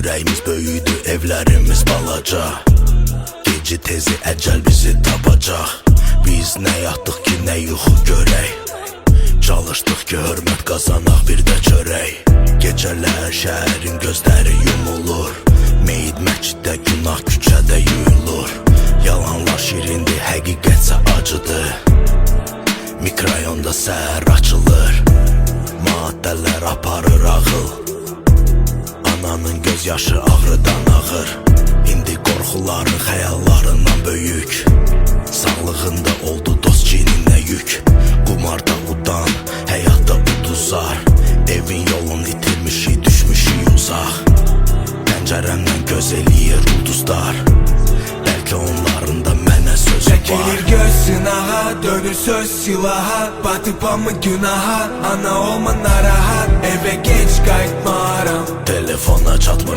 Ürəyimiz böyüdü, evlərimiz balaca. Gecə tezi əcəl bizi tapacaq. Biz nə yatdıq ki, nə yuxu görək. Çalışdıq ki, hörmət qazanaq, bir də çörək. Gecələr şəhərin gözləri yumulur. Meyid məsciddə, günah küçədə yuyulur. Yalanlar şirindir, həqiqətsə acıdır. Mikrayonda səhər açılır. Maddələr aparır ağıl. Ananın göz yaşı ağrıdan ağır. İndi qorxuların xəyallarından böyük. Sağlığında oldu dost cininə yük. Qumarda udan, həyatda uduzar. Evin yolunu itirmişik, düşmüşük uzaq. Pəncərəmdən göz eləyir ulduzlar. Bəlkə onların da mənə sözü var. Çəkilir göz sınağa, dönür söz silaha. Batıbamı günaha, ana olma narahat. Evə geç qayıtmaram. Telefona çatmır